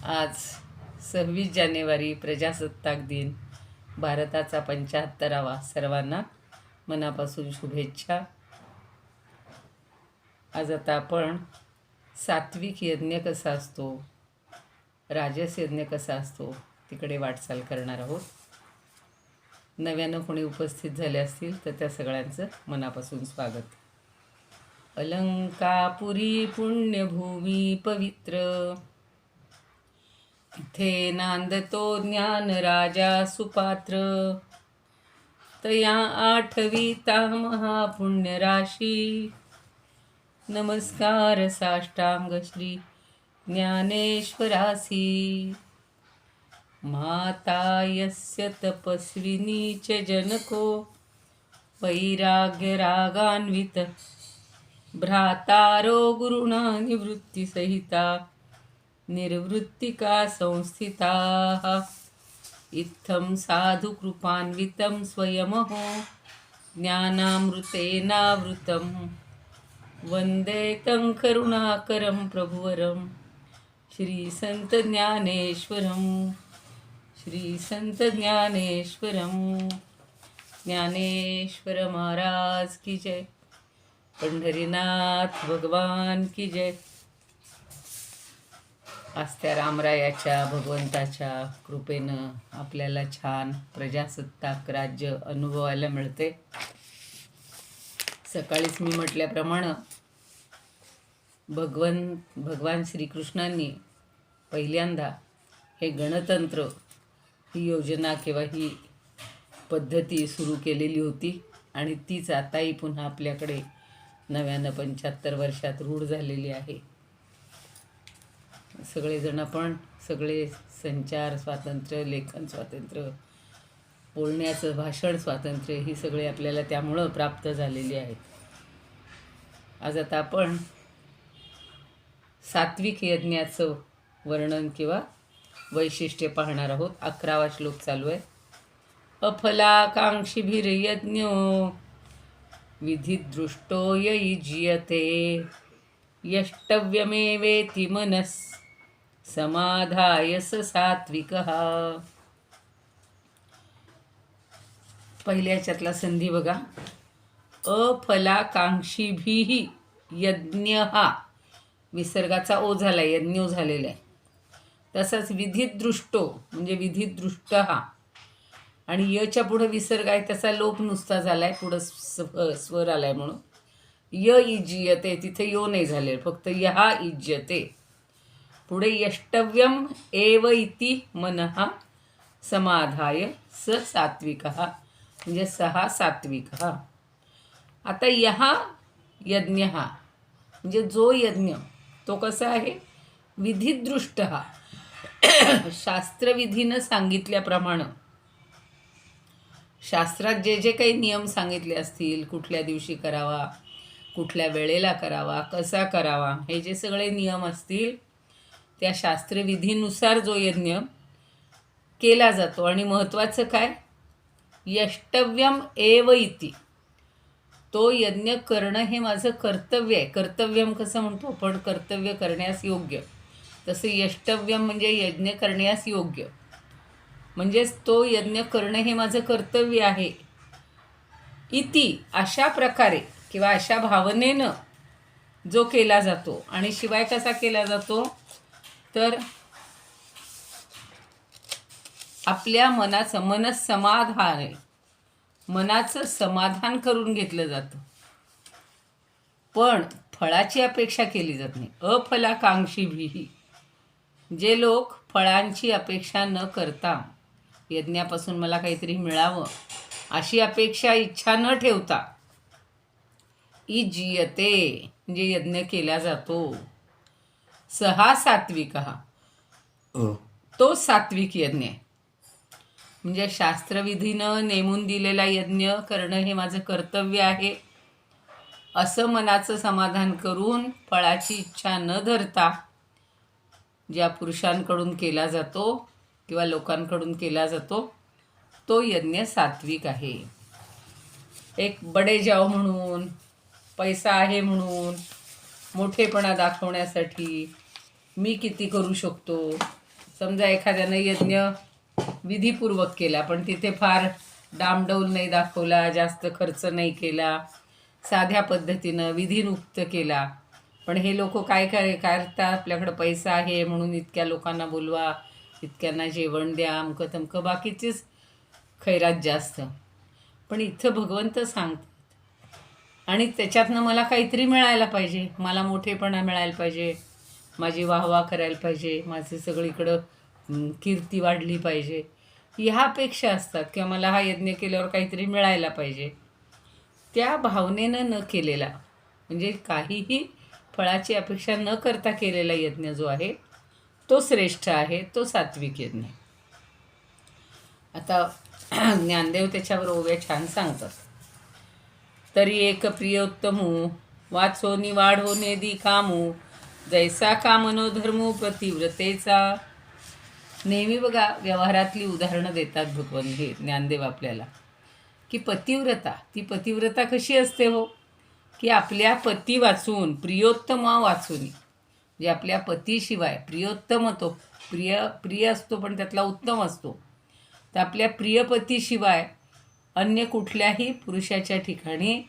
आज 26 जानेवारी प्रजासत्ताक दिन, भारताचा 75वा. सर्वांना मनापासून शुभेच्छा. आज आता आपण सात्विक यज्ञ कसा असतो, राजस यज्ञ कसा असतो तिकडे वाटचाल करणार आहोत. नव्यानं कोणी उपस्थित झाले असतील तर त्या सगळ्यांचं मनापासून स्वागत. अलंकापुरी पुण्यभूमी पवित्र, इथे नांदतो ज्ञान राजा सुपात्र. तया आठविता महापुण्य राशी, नमस्कार साष्टांग श्री ज्ञानेश्वरासी. माता यस्य तपस्विनी च जनको, वैराग्य रागान्वित भ्रातारो गुरुणा निवृत्तिसहिता निर्वृत्तिका संस्थिताः. इत्थं साधु कृपान्वितं स्वयमहो ज्ञानामृतेनावृतं, वन्दे तं करुणाकरं प्रभुवरं श्री संत ज्ञानेश्वरं. श्री संत ज्ञानेश्वरं. ज्ञानेश्वर महाराज की जय. पंढरीनाथ भगवान की जय. आज त्या रामरायाच्या भगवंताच्या कृपेनं आपल्याला छान प्रजासत्ताक राज्य अनुभवायला मिळते. सकाळीच मी म्हटल्याप्रमाणे भगवान श्रीकृष्णांनी पहिल्यांदा हे गणतंत्र ही योजना किंवा ही पद्धती सुरू केलेली होती आणि तीच आताही पुन्हा आपल्याकडे नव्यानं 75 वर्षात रूढ झालेली आहे. सगळेजण आपण सगळे संचार स्वातंत्र्य, लेखन स्वातंत्र्य, बोलण्याचं भाषण स्वातंत्र्य ही सगळे आपल्याला त्यामुळं प्राप्त झालेली आहेत. आज आता आपण सात्विक यज्ञाचं वर्णन किंवा वैशिष्ट्य पाहणार आहोत. 11वा श्लोक चालू आहे. अफलाकांक्षिभिर्यज्ञो विधिदृष्टो युज्यते, यष्टव्यमेवेति मनस समाधाय स सात्विकः. पहिल्या याच्यातला संधी बघा. अफलाकांक्षीभिः यज्ञः, विसर्गाचा ओ झाला, यज्ञो झालेला आहे. तसंच विधिदृष्टो म्हणजे विधिदृष्टः, आणि यच्या पुढं विसर्ग आहे त्याचा लोप नुसता झाला आहे, पुढं स्वर आला आहे म्हणून य इज्यते, तिथे यो नाही झाले, फक्त यहा इज्यते. पुढे यष्टव्यम एव इति मनः समाधाय स सात्विकः, म्हणजे सहा सात्विकः. आता यहा यज्ञ म्हणजे जो यज्ञ तो कसा आहे, विधिदृष्ट, शास्त्रविधीनं सांगितल्याप्रमाणे, शास्त्रात जे जे काही नियम सांगितले असतील, कुठल्या दिवशी करावा, कुठल्या वेळेला करावा, कसा करावा, हे जे सगळे नियम असतील त्या शास्त्रविधीनुसार जो यज्ञ केला जातो. आणि महत्त्वाचं काय, यष्टव्यम एव इति, तो यज्ञ करणं हे माझं कर्तव्य आहे. कर्तव्यम कसं म्हणतो आपण, कर्तव्य करण्यास योग्य, तसं यष्टव्यम म्हणजे यज्ञ करण्यास योग्य, म्हणजेच तो यज्ञ करणं हे माझं कर्तव्य आहे. इति, अशा प्रकारे किंवा अशा भावनेनं जो केला जातो. आणि शिवाय कसा केला जातो तर आपल्या मनसमाधान आहे, मनाचं समाधान करून घेतलं जातं, पण फळाची अपेक्षा केली जात नाही. अफलाकांक्षीभिः, जे लोक फळांची अपेक्षा न करता, यज्ञापासून मला काहीतरी मिळावं अशी अपेक्षा, इच्छा न ठेवता इज्यते म्हणजे यज्ञ केला जातो. सहा सात्विकः, तो सात्विक यज्ञ आहे. म्हणजे शास्त्रविधीनं नेमून दिलेला यज्ञ करणं हे माझं कर्तव्य आहे असं मनाचं समाधान करून, फळाची इच्छा न धरता ज्या पुरुषांकडून केला जातो किंवा लोकांकडून केला जातो तो यज्ञ सात्विक आहे. एक बडे जाव म्हणून, पैसा आहे म्हणून, मोठेपणा दाखवण्यासाठी मी किती करू शकतो समजा एखाद्यानं यज्ञ विधीपूर्वक केला, पण तिथे फार डामडौल नाही दाखवला, जास्त खर्च नाही केला, साध्या पद्धतीनं विधिनुक्त केला. पण हे लोक काय करतात, आपल्याकडं पैसा आहे म्हणून इतक्या लोकांना बोलवा, इतक्यांना जेवण द्या, अमकं तमकं, बाकीचीच खैरात जास्त. पण इथं भगवंत सांगतात आणि त्याच्यातनं मला काहीतरी मिळायला पाहिजे, मला मोठेपणा मिळायला पाहिजे, माझी वाहवा करायला पाहिजे, माझी सगळीकडं कीर्ती वाढली पाहिजे, ह्या अपेक्षा असतात. किंवा मला हा यज्ञ केल्यावर काहीतरी मिळायला पाहिजे. त्या भावनेनं न केलेला, म्हणजे काहीही फळाची अपेक्षा न करता केलेला यज्ञ जो आहे तो श्रेष्ठ आहे, तो सात्विक यज्ञ. आता ज्ञानदेव त्याच्यावर ओव्या छान सांगतात. तरी एक प्रियोत्तमू वाचो निवाढो नेदी कामू, जैसा कामनो धर्मो पतिव्रतेचा. नेहमी बघा व्यवहारातली उदाहरणं देतात भगवान हे ज्ञानदेव आपल्याला, की पतिव्रता, ती पतिव्रता कशी असते हो, की आपल्या पती वाचून, प्रियोत्तमा वाचून, म्हणजे आपल्या पतीशिवाय प्रियोत्तम, तो प्रिय असतो पण त्यातला उत्तम असतो, तर आपल्या प्रियपतीशिवाय अन्य कुठल्याही पुरुषाच्या ठिकाणी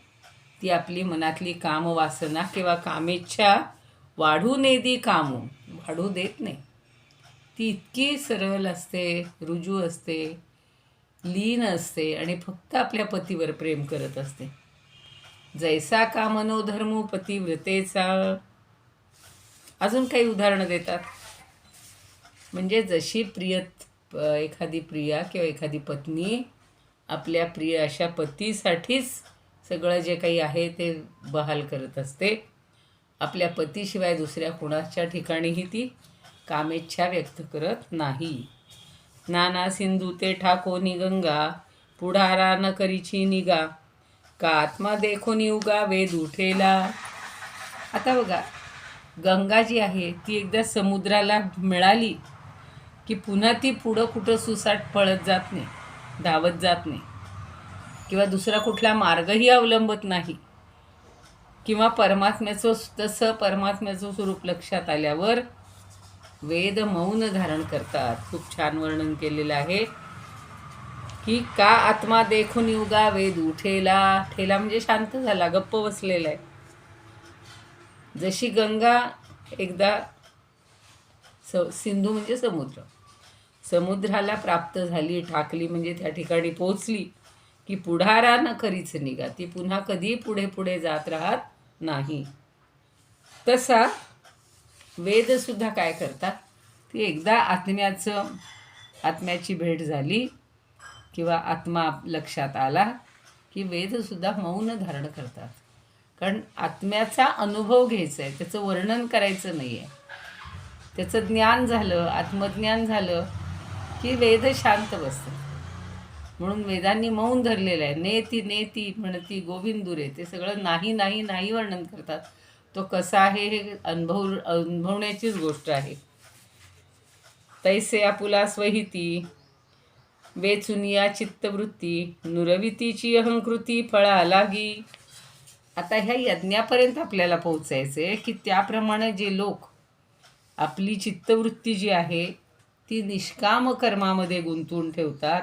ती आपली मनातली कामवासना किंवा कामेच्छा वाढू नेदी कामू, वाढू देत नाही. ती इतकी सरळ असते, रुजू असते, लीन असते आणि फक्त आपल्या पतीवर प्रेम करत असते. जैसा कामनो धर्मो पतिव्रतेचा. अजून काही उदाहरणं देतात. म्हणजे जशी एखादी प्रिया किंवा एखादी पत्नी आपल्या प्रिय अशा पतीसाठीच सगळं जे काही आहे ते बहाल करत असते, आपल्या पतीशिवाय दुसऱ्या कोणाच्या ठिकाणीही ती कामेच्छा व्यक्त करत नाही. नाना सिंधू ते ठाकोनी गंगा, पुढारा न करीची निगा, का आत्मा देखोनी उगा वेद उठेला. आता बघा, गंगा जी आहे ती एकदा समुद्राला मिळाली की पुन्हा ती पुढं कुठं सुसाट पळत जात नाही, धावत जात नाही, किंवा दुसरा कुठला मार्गही अवलंबत नाही. किंवा परमात्म्याचं स्वरूप लक्षात आल्यावर वेद मौन धारण करतात. खूप छान वर्णन केलेलं आहे की का आत्मा देखून युगा वेद उठेला. ठेला म्हणजे शांत झाला, गप्प बसलेला आहे. जशी गंगा एकदा सिंधू म्हणजे समुद्राला प्राप्त झाली, ठाकली म्हणजे त्या ठिकाणी पोहोचली की पुढारा न करीच निघा, ती पुन्हा कधी पुढे पुढे जात राहत नाही. तसा वेदसुद्धा काय करतात, ती एकदा आत्म्याची भेट झाली किंवा आत्मा लक्षात आला की वेदसुद्धा मौन धारण करतात. कारण आत्म्याचा अनुभव घ्यायचा आहे, त्याचं वर्णन करायचं नाही आहे. त्याचं ज्ञान झालं, आत्मज्ञान झालं की वेद शांत बसतात. म्हणून वेदांनी मौन धरलेलं आहे. नेती नेती म्हणती गोविंदुरे, ते सगळं नाही नाही नाही वर्णन करतात. तो कसा आहे हे अनुभवण्याचीच गोष्ट आहे. तैसे आपुला स्वहिती वेचुनिया चित्तवृत्ती, नुरवितीची अहंकृती फळा लागी. आता ह्या यज्ञापर्यंत आपल्याला पोहोचायचं आहे की त्याप्रमाणे जे लोक आपली चित्तवृत्ती जी आहे ती निष्काम कर्मामध्ये गुंतवून ठेवतात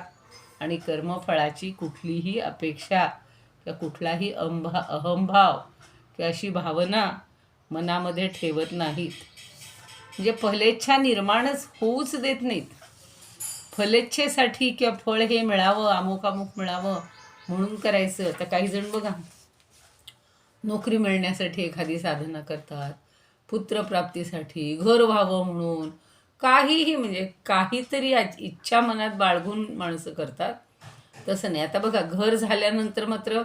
आणि कर्मफळाची कुठलीही अपेक्षा किंवा कुठलाही अहंभाव किंवा अशी भावना मनामध्ये ठेवत नाहीत. म्हणजे फलेच्छा निर्माणच होऊच देत नाहीत. फलेच्छेसाठी किंवा फळ हे मिळावं, अमुक मिळावं म्हणून करायचं. तर काही जण बघा नोकरी मिळण्यासाठी एखादी साधना करतात, पुत्रप्राप्तीसाठी, घर व्हावं म्हणून, काहीही म्हणजे काहीतरी इच्छा मनात बाळगून माणसं करतात. तसं नाही. आता बघा, घर झाल्यानंतर मात्र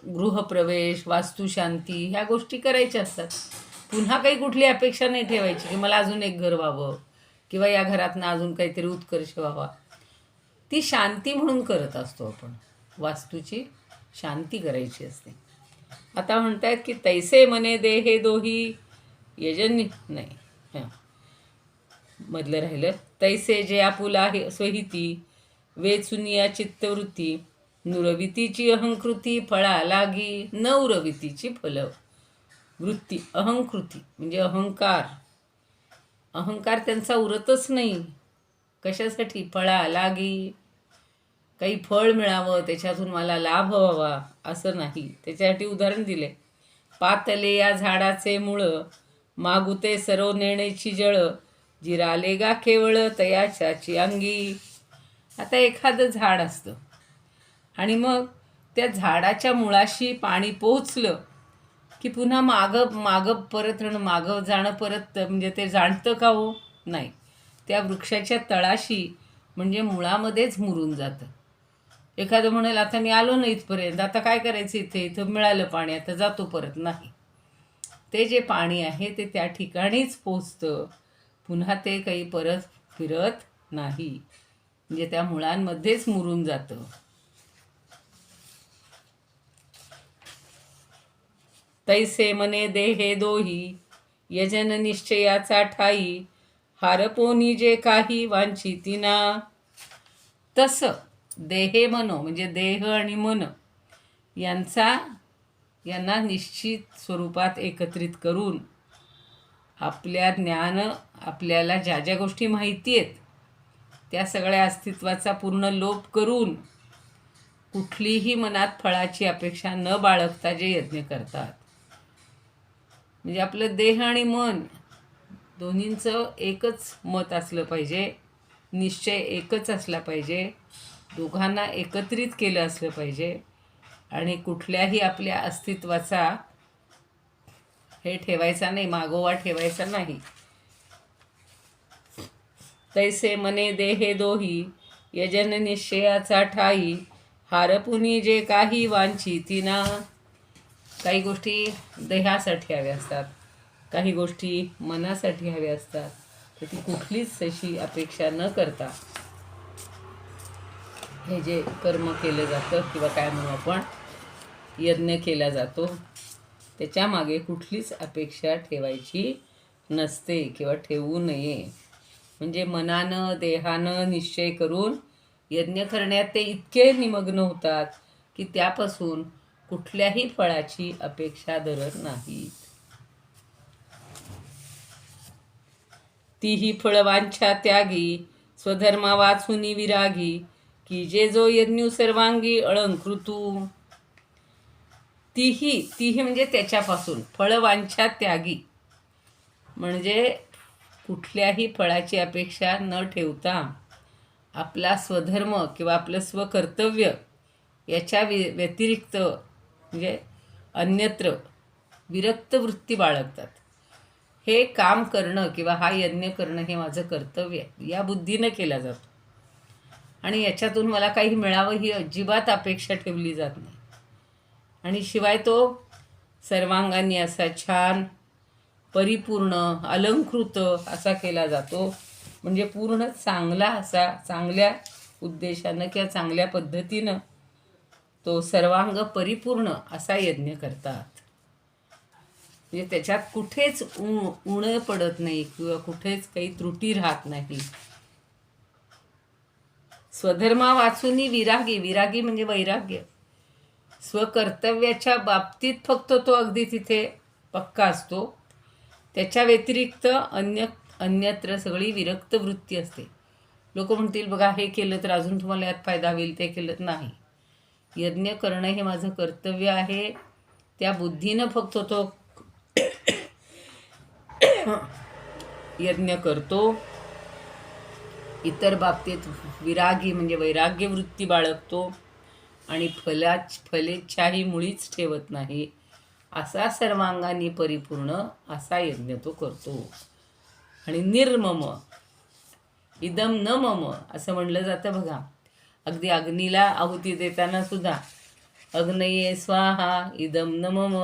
गृहप्रवेश, वास्तुशांती ह्या गोष्टी करायच्या असतात. पुन्हा काही कुठली अपेक्षा नाही ठेवायची की मला अजून एक घर व्हावं किंवा या घरातनं अजून काहीतरी उत्कर्ष व्हावा. ती शांती म्हणून करत असतो आपण. वास्तूची शांती करायची असते. आता म्हणतायत की तैसे मने दे हे दोही यजन्य नाही, मधलं राहिलं. तैसे जे आपुला आहे स्वहिती वेचुनिया चित्तवृत्ती, नुरवितीची अहंकृती फळा लागी. न उरवितीची फल वृत्ती, अहंकृती म्हणजे अहंकार, अहंकार त्यांचा उरतच नाही. कशासाठी? फळा लागी, काही फळ मिळावं, त्याच्यातून मला लाभ व्हावा असं नाही. त्याच्यासाठी उदाहरण दिले. पातले या झाडाचे मुळं, मागुते सर्व नेण्याची जळ, जिराले गा केवळ तयाच्याची अंगी. आता एखादं झाड असतं आणि मग त्या झाडाच्या मुळाशी पाणी पोहोचलं की पुन्हा मागं परत मागं जाणं परत म्हणजे ते जाणतं का हो? नाही. त्या वृक्षाच्या तळाशी म्हणजे मुळामध्येच मुरून जातं. एखादं म्हणाल आता मी आलो ना इथपर्यंत, आता काय करायचं, इथं मिळालं पाणी, आता जातो परत. नाही. ते जे पाणी आहे ते त्या ठिकाणीच पोचतं, पुन्हा ते काही परत फिरत नाही, म्हणजे त्या मुळांमध्येच मुरून जातं. तैसे मने देहे दोही, यजन निश्चयाचा ठाई, हारपोनी जे काही वांछिती ना. तसं देहे मनो म्हणजे देह आणि मन यांना निश्चित स्वरूपात एकत्रित करून आपल्या ज्ञान, आपल्याला ज्या ज्या गोष्टी माहिती आहेत त्या सगळ्या अस्तित्वाचा पूर्ण लोप करून कुठलीही मनात फळाची अपेक्षा न बाळगता जे यज्ञ करतात, म्हणजे आपलं देह आणि मन दोन्हींचं एकच मत असलं पाहिजे, निश्चय एकच असला पाहिजे, दोघांना एकत्रित केलं असलं पाहिजे आणि कुठल्याही आपल्या अस्तित्वाचा हे ठेवायचा नाही, मागोवा ठेवायचा नाही. तैसे मने देहे दोही, यजन निश्चयाचा ठाई, हारपुनी जे काही वांछिती ना. काही गोष्टी देहासाठी हव्या असतात, काही गोष्टी मनासाठी हव्या असतात, तर ती कुठलीच तशी अपेक्षा न करता हे जे कर्म केलं जातं किंवा काय म्हणू आपण यज्ञ केला जातो त्याच्यामागे कुठलीच अपेक्षा ठेवायची नसते किंवा ठेवू नये. म्हणजे मनानं देहानं निश्चय करून यज्ञ करण्यात ते इतके निमग्न होतात की त्यापासून कुठल्याही फळाची अपेक्षा धरत नाहीत. तीही फळवांछा त्यागी, स्वधर्मा वाचुनी विरागी, की जे जो यज्ञू सर्वांगी अलंकृतू. तीही म्हणजे त्याच्यापासून, फळवांछा त्यागी म्हणजे कुठल्याही फळाची अपेक्षा न ठेवता आपला स्वधर्म किंवा आपलं स्वकर्तव्य याच्या व्यतिरिक्त म्हणजे अन्यत्र विरक्त वृत्ती बाळगतात. हे काम करणं किंवा हा यज्ञ करणं हे माझं कर्तव्य आहे या बुद्धीनं केला जातो आणि याच्यातून मला काही मिळावं ही अजिबात अपेक्षा ठेवली जात नाही. आणि शिवाय तो सर्वांगांनी असा छान परिपूर्ण अलंकृत असा केला जातो, म्हणजे पूर्ण चांगला असा, चांगल्या उद्देशानं किंवा चांगल्या पद्धतीनं तो सर्वांग परिपूर्ण असा यज्ञ करतात. म्हणजे त्याच्यात कुठेच उणं पडत नाही किंवा कुठेच काही त्रुटी राहत नाही. स्वधर्मा वाचुनी विरागी, विरागी म्हणजे वैराग्य. स्वकर्तव्याच्या बाबतीत फक्त तो अगदी तिथे पक्का असतो, त्याच्या व्यतिरिक्त अन्यत्र सगळी विरक्त वृत्ती असते. लोक म्हणतील बघा हे केलं तर अजून तुम्हाला यात फायदा होईल, ते केलं नाही. यज्ञ करणं हे माझं कर्तव्य आहे त्या बुद्धीनं फक्त तो यज्ञ करतो. इतर बाबतीत विरागी म्हणजे वैराग्य वृत्ती बाळगतो आणि फलेच्छाही मुळीच ठेवत नाही. असा सर्वांगांनी परिपूर्ण असा यज्ञ तो करतो. आणि निर्मम, इदम न मम असं म्हणलं जातं बघा. अगदी अग्नीला आहुती देताना सुद्धा अग्नये स्वाहा इदम न मम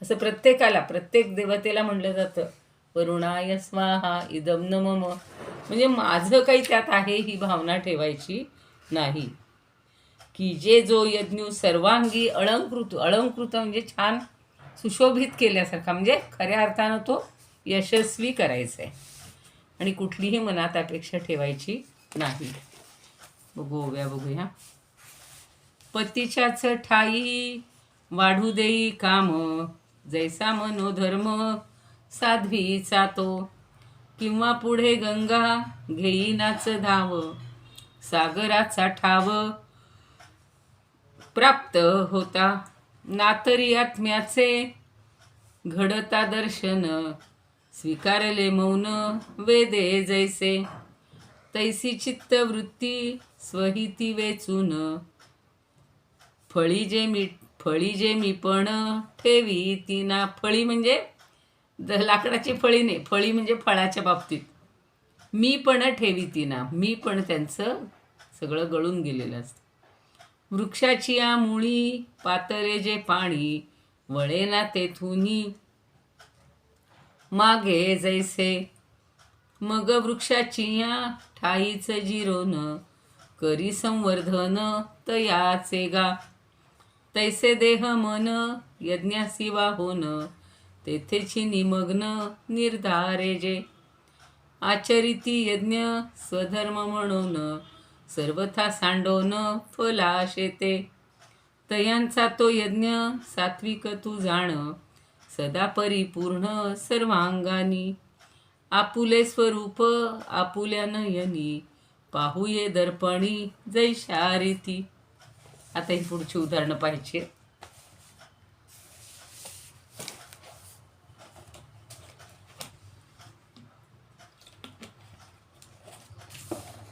असं प्रत्येकाला, प्रत्येक देवतेला म्हणलं जातं. वरुणाय स्वाहा इदम न मम, म्हणजे माझं काही त्यात आहे ही भावना ठेवायची नाही. की जे जो यज्ञ सर्वांगी अलंकृत, अलंकृत म्हणजे छान सुशोभित केल्यासारखा, म्हणजे खऱ्या अर्थानं तो यशस्वी करायचा आहे आणि कुठलीही मनात अपेक्षा ठेवायची नाही. बघूया. पतीच्याच ठाई वाढू देई काम, जैसा मनोधर्म साध्वीचा तो, किंवा पुढे गंगा घेईनाच धाव, सागराचा ठाव प्राप्त होता. नातरी आत्म्याचे घडता दर्शन, स्वीकारले मौन वेदे जैसे. तैसी चित्तवृत्ती स्वहिती वेचून, फळी जे मी पण ठेवी तिना. फळी म्हणजे लाकडाची फळी नाही, फळी म्हणजे फळाच्या बाबतीत. मी पण ठेवी तिना, मी पण त्यांचं सगळं गळून गेलेलं असतं. वृक्षाची या मुळी पातळे जे पाणी, वळेना तेथुनी मागे जैसे. मग वृक्षाची या ठाईच जिरोन, करी संवर्धन तयाचे गा. तैसे देह मन यज्ञासी वाहोन, तेथेची निमग्न निर्धारे जे. आचरिती यज्ञ स्वधर्म म्हणून, सर्वथा सांडोन फलाशे ते. तयांचा तो यज्ञ सात्विक तू जाण, सदा परिपूर्ण सर्वांगानी. आपुले स्वरूप आपुल्या नयनी, पाहूये दर्पणी जैशा रीती. आता ही पुढची उदाहरणं पाहिजे.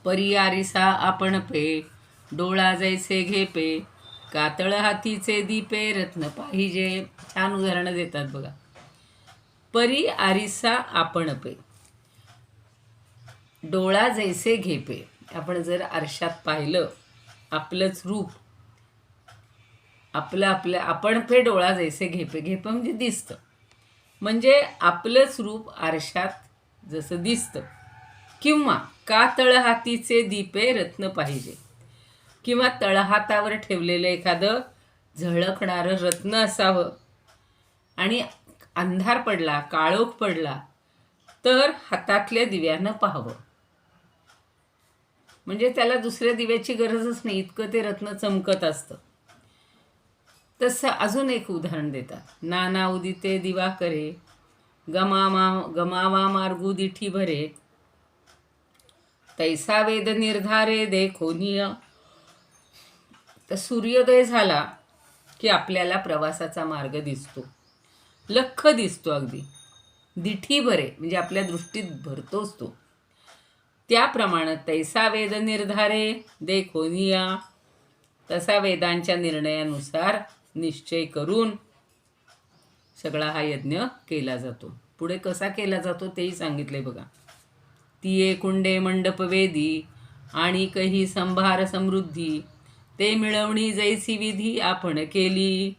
परी आरिसा आपण पे, डोळा जैसे घेपे, कातळ हातीचे दीपे रत्न पाहिजे. छान उदाहरणं देतात बघा. परी आरिसा आपण पे, डोळा जैसे घेपे. आपण जर आरशात पाहिलं आपलंच रूप, आपलं आपण पे डोळा जैसे घेपे. घेपे म्हणजे दिसतं, म्हणजे आपलंच रूप आरशात जसं दिसतं. किंवा का तळहातीचे दीपे रत्न पाहिजे, किंवा तळहातावर ठेवलेलं एखादं झळकणारं रत्न असावं. आणि अंधार पडला, काळोख पडला तर हातातल्या दिव्यानं पाहावं. म्हणजे त्याला दुसऱ्या दिव्याची गरजच नाही, इतकं ते रत्न चमकत असतं. तसं अजून एक उदाहरण देतात. नाना उदिते दिवा करे, गमावा मार्गू दिठी भरे, तैसा वेद निर्धारे देखोनिय. तर सूर्योदय झाला की आपल्याला प्रवासाचा मार्ग दिसतो, लख दिसतो अगदी. दिठी भरे म्हणजे आपल्या दृष्टीत भरतोच तो. त्याप्रमाणे तैसा वेद निर्धारे देखोनिया, तसा वेदांच्या निर्णयानुसार निश्चय करून सगळा हा यज्ञ केला जातो. पुढे कसा केला जातो तेही सांगितले बघा. तिये कुंडे मंडप वेदी, आणि कही संभार समृद्धी, ते मिळवणी जैसी विधी आपण केली.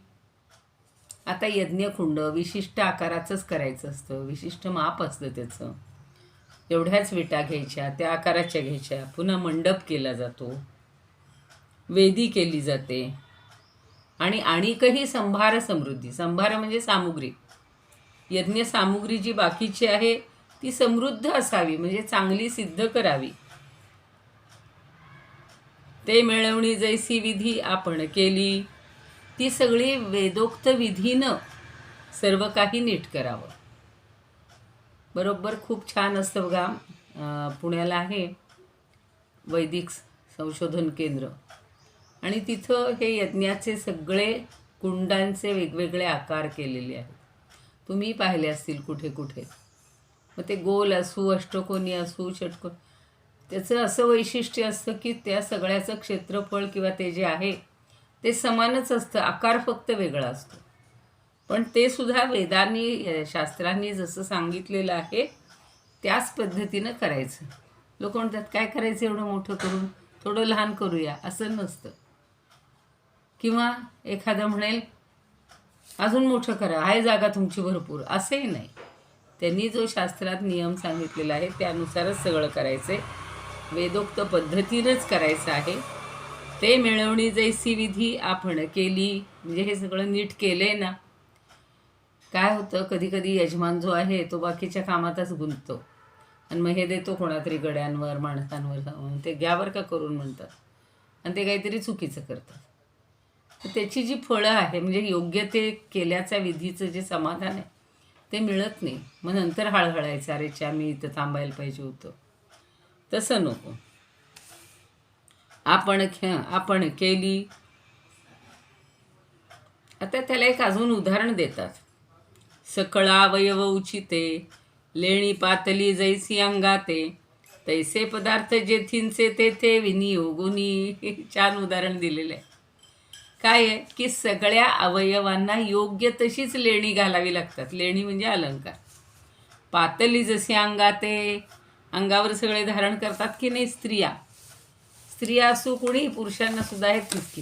आता यज्ञकुंड विशिष्ट आकाराचंच करायचं असतं, विशिष्ट माप असतं त्याचं. एवढ्याच विटा घ्यायच्या, त्या आकाराच्या घ्यायच्या. पुन्हा मंडप केला जातो, वेदी केली जाते. आणि काही संभार समृद्धी. संभार म्हणजे सामुग्री. यज्ञ सामुग्री जी बाकीची आहे ती समृद्ध असावी, म्हणजे चांगली सिद्ध करावी. ते मिळवणी जैसी विधी आपण केली. ती सगळी वेदोक्त विधीनं सर्व काही नीट करावं. बरोबर खूप छान असतं बघा. पुण्याला आहे वैदिक संशोधन केंद्र, आणि तिथं हे यज्ञाचे सगळे कुंडांचे वेगवेगळे आकार केलेले आहेत. तुम्ही पाहिले असतील कुठे कुठे. मग ते गोल असू, अष्टकोनी असू, षटकोन, त्याचं असं वैशिष्ट्य असतं की त्या सगळ्याचं क्षेत्रफळ किंवा ते जे आहे ते समानच असतं, आकार फक्त वेगळा असतो. पण ते सुद्धा वेदांनी, शास्त्रांनी जसं सांगितलेलं आहे त्याच पद्धतीनं करायचं. लोक म्हणतात काय करायचं एवढं मोठं करून, थोडं लहान करूया, असं नसतं. किंवा एखादं म्हणेल अजून मोठं करा, आहे जागा तुमची भरपूर, असंही नाही. त्यांनी जो शास्त्रात नियम सांगितलेला आहे त्यानुसारच सगळं करायचं आहे, वेदोक्त पद्धतीनंच करायचं आहे. ते मिळवणी जैसी विधी आपण केली, म्हणजे हे सगळं नीट केलं आहे ना. काय होतं, कधी कधी यजमान जो आहे तो बाकीच्या कामातच गुंततो आणि मग हे देतो कोणातरी गड्यांवर, माणसांवर, ते घ्यावर का करून म्हणतात, आणि ते काहीतरी चुकीचं करतात. तर त्याची जी फळं आहे, म्हणजे योग्य ते केल्याच्या विधीचं जे समाधान आहे ते मिळत नाही. मग नंतर हळहळायचं, अरे मी इथं थांबायला पाहिजे होतं. तसं नको. आपण केली. आता त्याला एक अजून उदाहरण देतात. सकळा अवयव उचिते, लेणी पातली जैसी अंगाते, तैसे पदार्थ जेथींचे तेथे विनियोगुनी. छान उदाहरण दिलेलं आहे. काय आहे की सगळ्या अवयवांना योग्य तशीच लेणी घालावी लागतात. लेणी म्हणजे अलंकार. पातली जशी अंगाते, अंगावर सगळे धारण करतात की नाही स्त्रिया असो कोणी, पुरुषांना सुद्धा आहेत नक्की.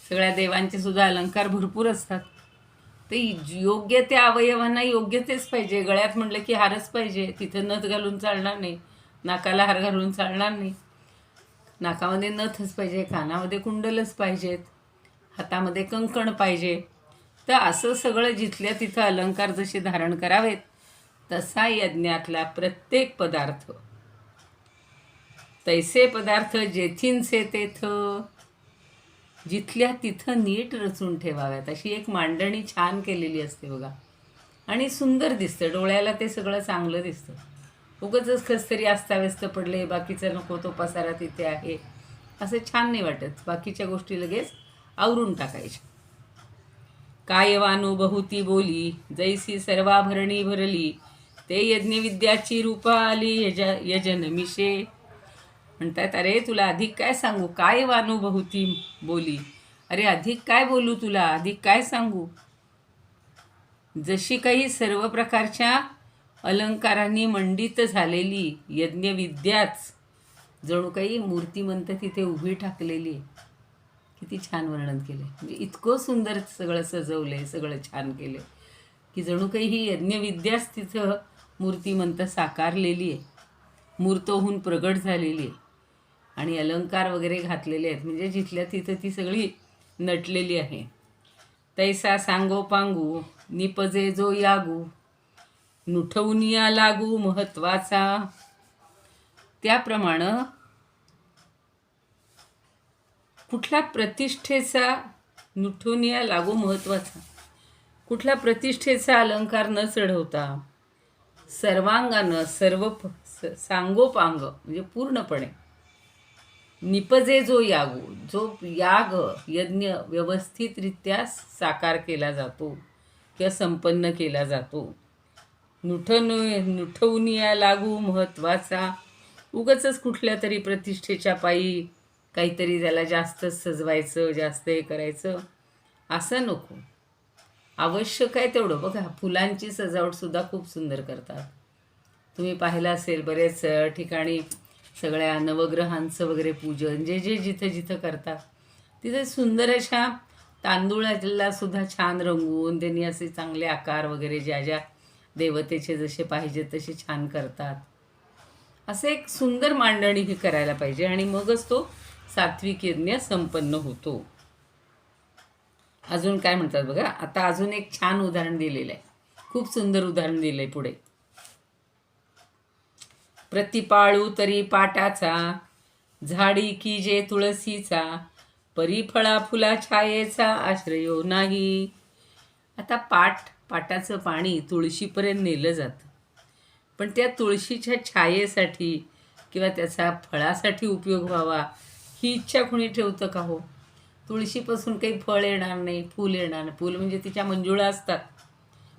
सगळ्या देवांचे सुद्धा अलंकार भरपूर असतात. ते योग्य त्या अवयवांना योग्य तेच पाहिजे. गळ्यात म्हटलं की हारच पाहिजे, तिथं नथ घालून चालणार नाही. नाकाला हार घालून चालणार नाही. नाकामध्ये नथच पाहिजे, कानामध्ये कुंडलच पाहिजेत, हातामध्ये कंकण पाहिजे. तर असं सगळं जिथल्या तिथं अलंकार जसे धारण करावेत, तसा यज्ञातला प्रत्येक पदार्थ, तैसे पदार्थ जेथींचे तेथं, जिथल्या तिथं नीट रचून ठेवाव्यात. अशी एक मांडणी छान केलेली असते बघा, आणि सुंदर दिसतं. डोळ्याला ते सगळं चांगलं दिसतं. उगाचच कसतरी अस्ताव्यस्त पडले, बाकीचं नको तो पसारा तिथे आहे, असं छान नाही वाटत. बाकीच्या गोष्टी लगेच आवरून टाकायच्या. कायवानु बहुती बोली, जैसी सर्वाभरणी भरली, ते यज्ञविद्याची रूपा आली यजनमिषे. म्हणतात, अरे तुला अधिक काय सांगू, काय वानुभूती बोली, अरे अधिक काय बोलू तुला, अधिक काय सांगू. जशी काही सर्व प्रकारच्या अलंकारांनी मंडित झालेली यज्ञविद्याच जणू काही मूर्तिमंत तिथे उभी टाकलेली. किती छान वर्णन केलं. म्हणजे इतकं सुंदर सगळं सजवलंय, सगळं छान केलं की जणू काही ही यज्ञविद्याच तिथं मूर्तिमंत साकारलेली आहे, मूर्त होऊन प्रगट झालेली आहे. आणि अलंकार वगैरे घातलेले आहेत, म्हणजे जिथल्या तिथं ती सगळी नटलेली आहे. तैसा सांगो पांगू, निपजे जो यागू, नुठवूनिया लागू महत्वाचा. त्याप्रमाणे कुठल्या प्रतिष्ठेचा, नुठवूनिया लागू महत्वाचा, कुठल्या प्रतिष्ठेचा अलंकार न चढवता सर्वांगानं सांगोपांग म्हणजे पूर्णपणे, निपजे जो यागू, जो याग यज्ञ व्यवस्थितरित्या साकार केला जातो किंवा संपन्न केला जातो. नुठवूनिया लागू महत्वाचा. उगाचच कुठल्या तरी प्रतिष्ठेच्या पायी काहीतरी त्याला जास्त सजवायचं, जास्त हे करायचं, असं नको. आवश्यक आहे तेवढं. बघा, फुलांची सजावटसुद्धा खूप सुंदर करतात. तुम्ही पाहिलं असेल बरेच ठिकाणी सगळ्या नवग्रहांचं वगैरे पूजन जे जिथं जिथं करतात, तिथे सुंदर अशा तांदूळाला सुद्धा छान रंगवून त्यांनी असे चांगले आकार वगैरे ज्या देवतेचे जसे पाहिजे तसे छान करतात. असं एक सुंदर मांडणी ही करायला पाहिजे, आणि मगच तो सात्विक यज्ञ संपन्न होतो. अजून काय म्हणतात बघा. आता अजून एक छान उदाहरण दिलेलं आहे, खूप सुंदर उदाहरण दिलंय पुढे. प्रतिपाळू तरी पाटाचा, झाडी की जे तुळशीचा, परिफळा फुला छायेचा आश्रयो नाही. आता पाटाचं पाणी तुळशीपर्यंत नेलं जातं, पण त्या तुळशीच्या छायेसाठी किंवा त्याचा फळासाठी उपयोग व्हावा ही इच्छा कोणी ठेवतं का हो. तुळशीपासून काही फळ येणार नाही, फूल येणार नाही. फूल म्हणजे तिच्या मंजुळा असतात,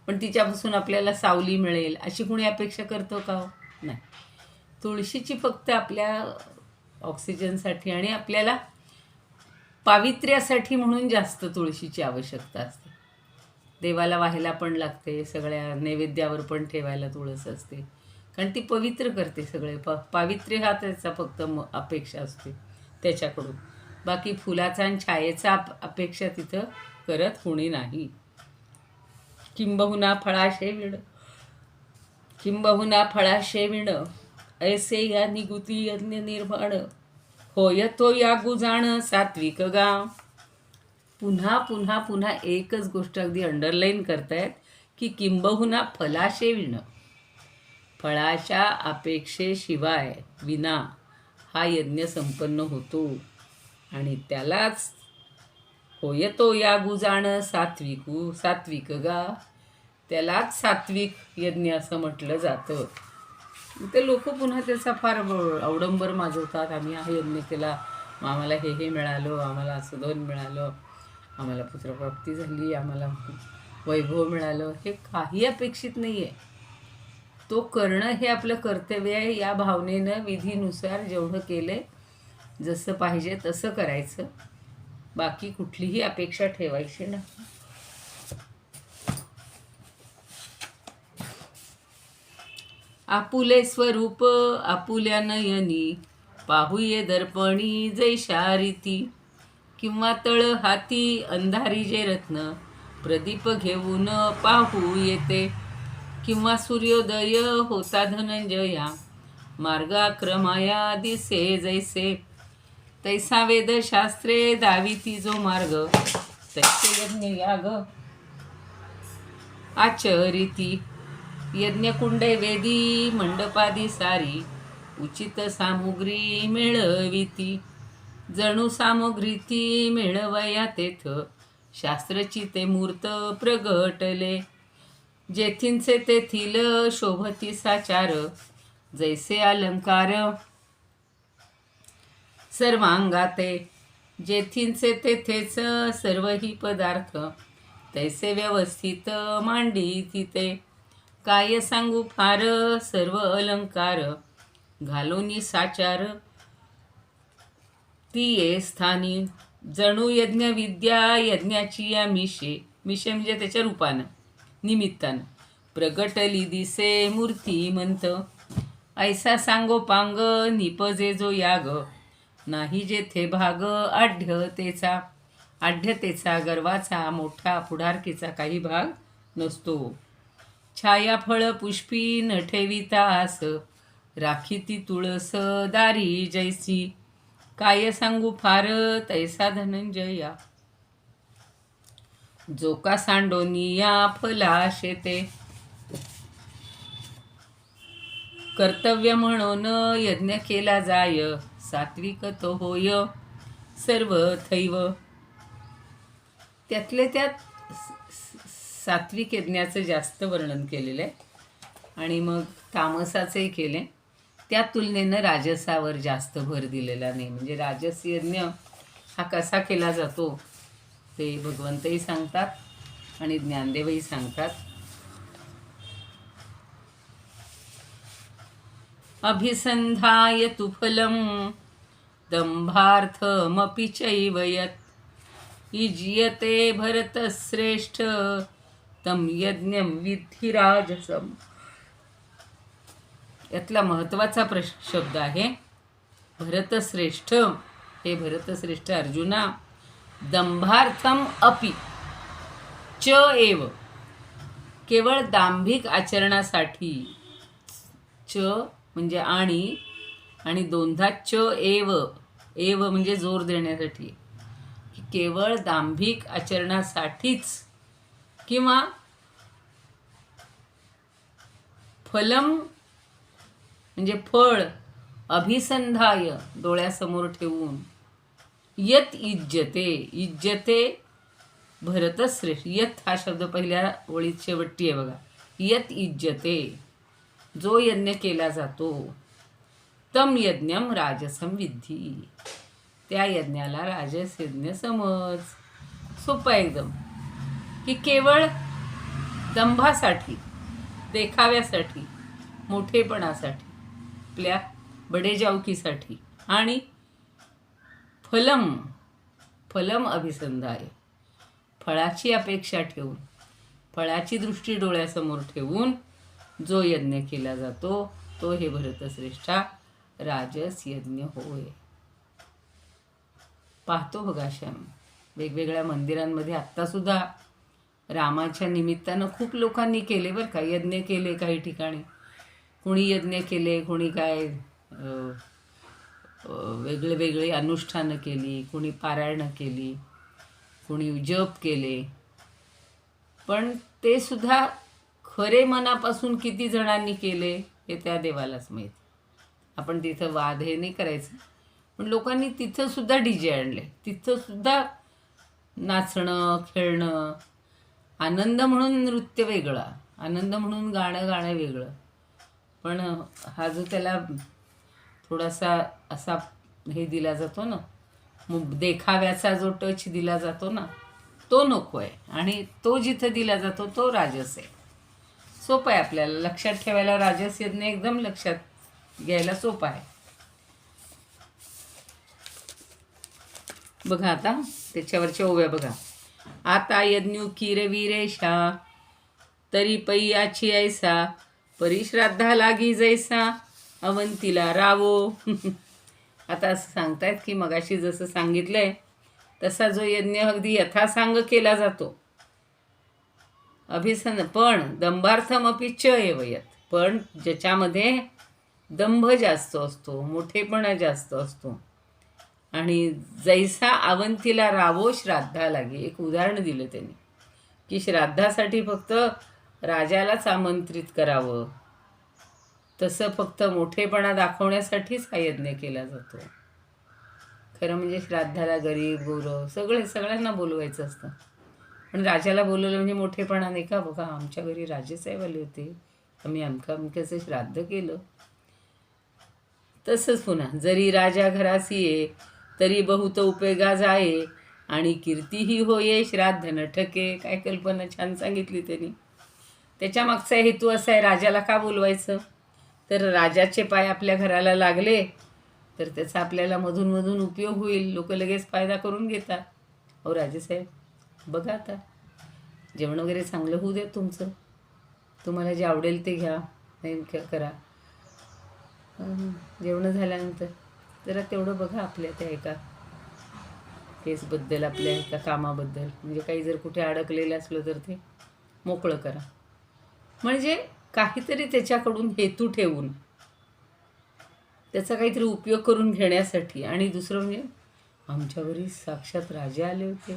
पण तिच्यापासून आपल्याला सावली मिळेल अशी कोणी अपेक्षा करतो का हो. नाही. तुळशीची फक्त आपल्या ऑक्सिजनसाठी आणि आपल्याला पावित्र्यासाठी म्हणून जास्त तुळशीची आवश्यकता असते. देवाला वाहायला पण लागते, सगळ्या नैवेद्यावर पण ठेवायला तुळस असते, कारण ती पवित्र करते सगळे. पावित्र्य हा त्याचा फक्त अपेक्षा असते त्याच्याकडून. बाकी फुलाचा आणि छायेचा अपेक्षा तिथं करत कोणी नाही. किंबहुना फळाशे विण ऐसे या निगुती यज्ञ निर्माण, होय तो या गुजाण सात्विक गा. पुन्हा पुन्हा पुन्हा एकच गोष्ट अगदी अंडरलाईन करतायत की किंबहुना फलाशे विण, फळाच्या अपेक्षेशिवाय विना हा यज्ञ संपन्न होतो. आणि त्यालाच होय तो या गुजाण सात्विक गा, त्यालाच सात्विक यज्ञ असं म्हटलं जातं. ते लोक पुन्हा त्याचा फार अवडंबर माजवतात. आम्ही हा यज्ञ केला, मग आम्हाला हे मिळालं, आम्हाला असं दोन मिळालं, आम्हाला पुत्रप्राप्ती झाली, आम्हाला वैभव मिळालं. हे काही अपेक्षित नाही आहे. तो करणं हे आपलं कर्तव्य आहे. या भावनेनं विधीनुसार जेवढं केलं, जसं पाहिजे तसं करायचं. बाकी कुठलीही अपेक्षा ठेवायची नाही. आपुले स्वरूप आपुल्या नयनी, पाहुये दर्पणी जैशा रीती. किंवा तळ हाती अंधारी जे रत्न, प्रदीप घेऊन पाहू येते. किंवा सूर्योदय होता धनंजया, मार्गाक्रमाया दिसे जैसे. तैसा वेदशास्त्रे दाविती जो मार्ग, तैसे यज्ञ याग आचरिती. यज्ञकुंडे वेदी मंडपादी सारी, उचित सामुग्री मिळविती. जणू सामुग्री मिळवया तेथ, शास्त्रची ते मूर्त प्रगटले. जेथींचे तेथील शोभती साचार, जैसे अलंकार सर्वांगाते. जेथींचे तेथेच सर्वही पदार्थ, तैसे व्यवस्थित मांडी ते. काय सांगू फार सर्व अलंकार, घालोनी साचार ती ये स्थानी. जणू यज्ञ विद्या यज्ञाची या मिशे, मिशे म्हणजे त्याच्या रूपानं निमित्तानं, प्रगटली दिसे मूर्तिमंत. ऐसा सांगोपांग निपजे जो याग, नाही जेथे भाग आढ्यतेचा. आढ्यतेचा गर्वाचा मोठा पुढारकीचा काही भाग नसतो. छाया फळ पुष्पी न ठेविता आस, राखीती तुळस दारी जैसी. काय सांगू फार तैसा धनंजया, जो का सांडोनिया फला शेते. कर्तव्य म्हणून यज्ञ केला जाय, सात्विक तो होय सर्व थैव. त्यातले त्यात सात्विक यज्ञाचं जास्त वर्णन केलेलं आहे. आणि मग तामसाचंही केले. त्या तुलनेनं राजसावर जास्त भर दिलेला नाही. म्हणजे राजस यज्ञ हा कसा केला जातो ते भगवंतही सांगतात आणि ज्ञानदेवही सांगतात. अभिसंधाय तु फलं दंभार्थमपि चैव यत्, युज्यते भरतश्रेष्ठ तं यज्ञं विद्धि राजसम्. यातला महत्त्वाचा शब्द आहे भरतश्रेष्ठ. हे भरतश्रेष्ठ अर्जुना, दंभार्थम अपि च एव, केवळ दांभिक आचरणासाठी. च म्हणजे आणि दोनदा च एव, एव म्हणजे जोर देण्यासाठी, की केवळ दांभिक आचरणासाठीच. किंवा फलम म्हणजे फळ, अभिसंधाय डोळ्यासमोर ठेवून, यत इज्जते, इज्जते भरतश्रेष्ठ. यत हा शब्द पहिल्या ओळीत शेवटी आहे बघा. यत इज्जते, जो यज्ञ केला जातो, तम यज्ञम राजसम विद्धी, त्या यज्ञाला राजस यज्ञ समज. सोपं एकदम, की केवळ दंभासाठी, देखाव्यासाठी, मोठेपणासाठी, आपल्या बडेजावकीसाठी. आणि फलम अभिसंधाय, फळाची अपेक्षा ठेवून, फळाची दृष्टी डोळ्यासमोर ठेवून जो यज्ञ केला जातो, तो हे भरतश्रेष्ठा राजस यज्ञ होय. पाहतो बघा श्याम, वेगवेगळ्या मंदिरांमध्ये आत्तासुद्धा रामाच्या निमित्तानं खूप लोकांनी केले बरं का, यज्ञ केले. काही ठिकाणी कुणी यज्ञ केले, कुणी काय वेगळे वेगळे अनुष्ठानं केली, कुणी पारायणं केली, कुणी जप केले. पण ते सुद्धा खरे मनापासून किती जणांनी केले हे त्या देवालाच माहीत. आपण तिथं वाद हे नाही करायचं. पण लोकांनी तिथं सुद्धा डीजे आणले, तिथं सुद्धा नाचणं, खेळणं, आनंद म्हणून नृत्य वेगळा, आनंद म्हणून गाणं वेगळं, पण हा जो त्याला थोडासा असा हे दिला जातो ना, देखाव्याचा जो टच दिला जातो ना, तो नको आहे. आणि तो जिथं दिला जातो तो राजस आहे. सोपं आहे आपल्याला लक्षात ठेवायला. राजस यज्ञ एकदम लक्षात घ्यायला सोपं आहे. बघा आता त्याच्यावरच्या ओव्या बघा. आता यज्ञू किरवीरेशा तरी पैयाची ऐसा, परिश्राद्धा लागी जैसा अवंतीला रावो. आता असं सांगतायत की मगाशी जसं सांगितलंय तसा जो यज्ञ अगदी यथासांग केला जातो. अभिसन पण दंभार्थमपि च एव यत्, पण ज्याच्यामध्ये दंभ जास्त असतो, मोठेपणा जास्त असतो. आणि जैसा अवंतीला रावो श्राद्धा लागे. एक उदाहरण दिलं त्यांनी की श्राद्धासाठी फक्त राजालाच आमंत्रित करावं, तसं फक्त मोठेपणा दाखवण्यासाठीच हा यज्ञ केला जातो. खरं म्हणजे श्राद्धाला गरीब गौरव सगळ्यांना बोलवायचं असतं. पण राजाला बोलवलं म्हणजे मोठेपणा नाही का. बघा आमच्या घरी राजेसाहेब आले होते, आम्ही अमक्याचं श्राद्ध केलं. तसंच पुन्हा जरी राजा घरासी ये तरी बहुत उपयोगा जाये, आणि कीर्तीही होये श्राद्ध न ठके. काय कल्पना छान सांगितली त्यांनी. त्याच्या मागचा हेतू असा आहे, राजाला का बोलवायचं, तर राजाचे पाय आपल्या घराला लागले तर त्याचा आपल्याला मधून उपयोग होईल. लोक लगेच फायदा करून घेतात. अहो राजेसाहेब बघा आता जेवण वगैरे चांगलं होऊ द्या तुमचं, तुम्हाला जे आवडेल ते घ्या, नाही करा. जेवण झाल्यानंतर जरा तेवढं बघा आपल्या त्या एका केसबद्दल, आपल्या एका कामाबद्दल. म्हणजे काही जर कुठे अडकलेलं असलं तर ते मोकळं करा. म्हणजे काहीतरी त्याच्याकडून हेतू ठेवून त्याचा काहीतरी उपयोग करून घेण्यासाठी. आणि दुसरं म्हणजे आमच्या घरी साक्षात राजे आले होते.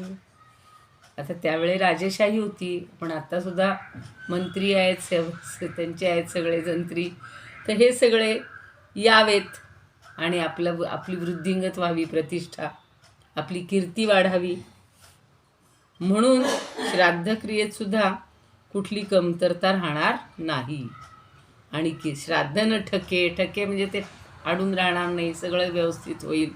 आता त्यावेळी राजेशाही होती, पण आत्तासुद्धा मंत्री आहेत, त्यांचे आहेत सगळे जंत्री. तर हे सगळे यावेत आणि आपली वृद्धिंगत व्हावी, प्रतिष्ठा, आपली कीर्ती वाढावी, म्हणून श्राद्धक्रियेतसुद्धा कुठली कमतरता राहणार नाही. आणि की श्राद्ध न ठके म्हणजे ते अडून राहणार नाही, सगळं व्यवस्थित होईल.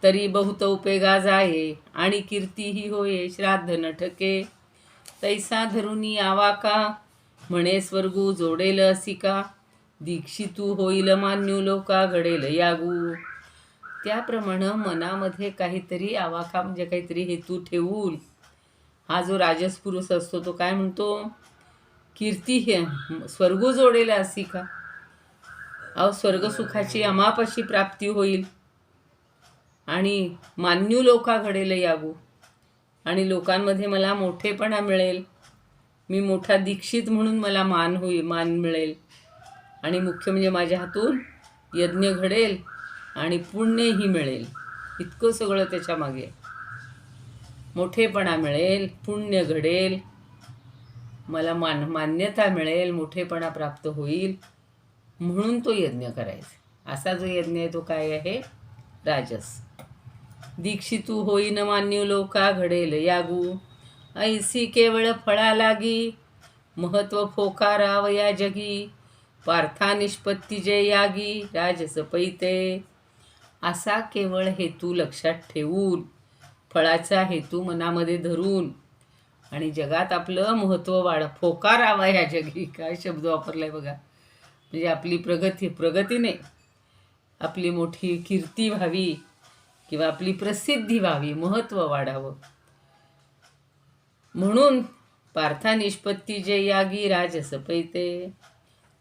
तरी बहुत उपयोगा जाये, आणि कीर्तीही होये श्राद्ध न ठके. तैसा धरुनी आवा का, म्हणे स्वर्गू जोडेल असिका. दीक्षितू होईल मान्यू लोका, घडेल यागू. त्याप्रमाणे मनामध्ये काहीतरी आवाका म्हणजे काहीतरी हेतू ठेवून हा जो राजस पुरुष असतो तो काय म्हणतो, कीर्ती हे स्वर्गू जोडेल असिका. अहो स्वर्गसुखाची अमापाशी प्राप्ती होईल, आणि मान्यू लोका घडेल यागू, आणि लोकांमध्ये मला मोठेपणा मिळेल, मी मोठा दीक्षित म्हणून मला मान मिळेल. आणि मुख्य म्हणजे माझ्या हातून यज्ञ घडेल आणि पुण्यही मिळेल. इतकं सगळं त्याच्या मागे. मोठेपणा मिळेल, पुण्य घडेल, मला मान्यता मिळेल, मोठेपणा प्राप्त होईल, म्हणून तो यज्ञ करायचा. असा जो यज्ञ आहे तो काय आहे, राजस. दीक्षितू होईन मान्यू लोका, घडेल यागू. ऐसी केवळ फळा लागी, महत्व फोकाराव या जगी. पार्था निष्पत्ती जे यागी, राजस पैते. असा केवळ हेतू लक्षात ठेवून, फळाचा हेतू मनामध्ये धरून, आणि जगात आपलं महत्त्व फोकारावा या जगी. काय शब्द वापरलाय बघा. म्हणजे आपली प्रगतीने आपली मोठी कीर्ती व्हावी, किंवा आपली प्रसिद्धी व्हावी, महत्त्व वाढावं, म्हणून पार्था निष्पत्ती जे यागी, राजस पैते.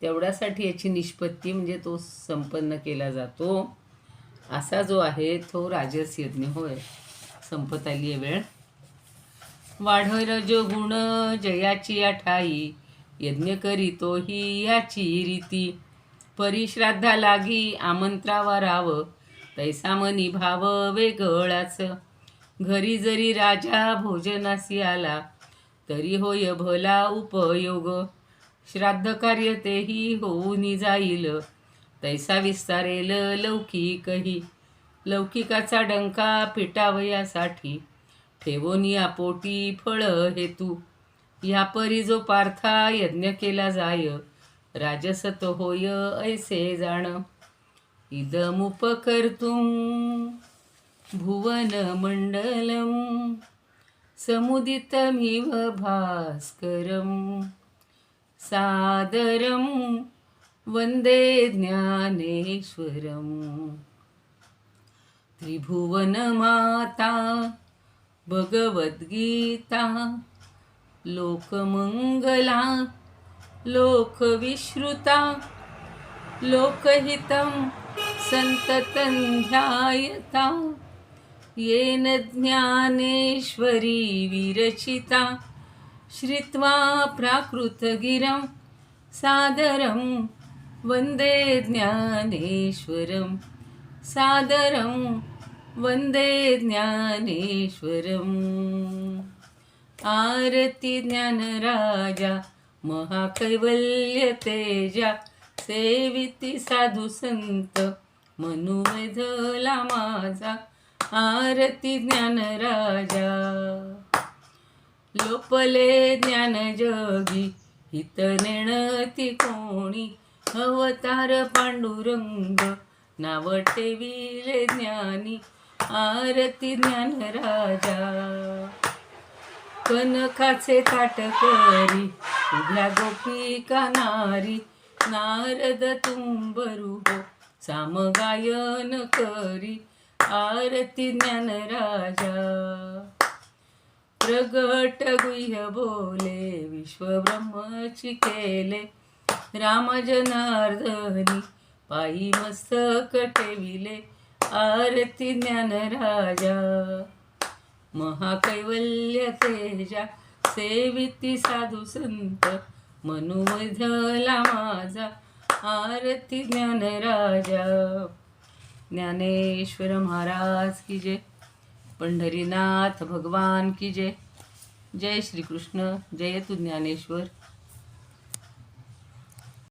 तेवढ्यासाठी याची निष्पत्ती म्हणजे तो संपन्न केला जातो. असा जो आहे तो राजस यज्ञ होय. संपत आली आहे वेळ. वाढर जो गुण जयाची अठाई, यज्ञ करीतो ही याची रीती. परिश्राद्धा लागी आमंत्रावा राव, तैसा मनी भाव वेगळाच. घरी जरी राजा भोजनासी आला, तरी होय भला उपयोग. श्राद्ध कार्य तेही होऊनी जाईल, तैसा विस्तारेल लौकिकही. लौकिकाचा डंका पिटावयासाठी, ठेवोनी पोटी फळ हेतू. या परी जो पार्था यज्ञ केला जाय, राजसत होय ऐसे जाण. इदमुपकर्तुं भुवनमण्डलं समुदितमिव भास्करं सादरं वन्दे ज्ञानेश्वरम्. त्रिभुवनमाता भगवद्गीता लोकमंगला लोकविश्रुता लोकहितं संततं ध्यायता. येन ज्ञानेश्वरी विरचिता श्रुत्वा प्राकृतगिरं सादरं वन्दे ज्ञानेश्वरं सादरं वन्दे ज्ञानेश्वरम्. आरती ज्ञानराजा महाकैवल्य तेजा सेविती साधू संत मनुमेधला माझा. आरती ज्ञानराजा लोपले ज्ञान जगी हित नेणती कोणी. अवतार पांडुरंग नाव ठेविले ज्ञानी. आरती ज्ञानराजा कनकाचे ताट करी उभ्या गोपिका नारी. नारद तुंबरू हो सामगायन करी. आरती ज्ञानराजा प्रगट गुह्य बोले विश्वब्रह्मची केले. राम जनार्दनी पायी मस्तक ठेविले. आरती ज्ञानराजा महाकैवल्य तेजा सेविती साधू संत मनुमधला माझा. आरती ज्ञानराजा. ज्ञानेश्वर महाराज की जय. पंढरीनाथ भगवान की जय. जय श्री कृष्ण. जय तू ज्ञानेश्वर.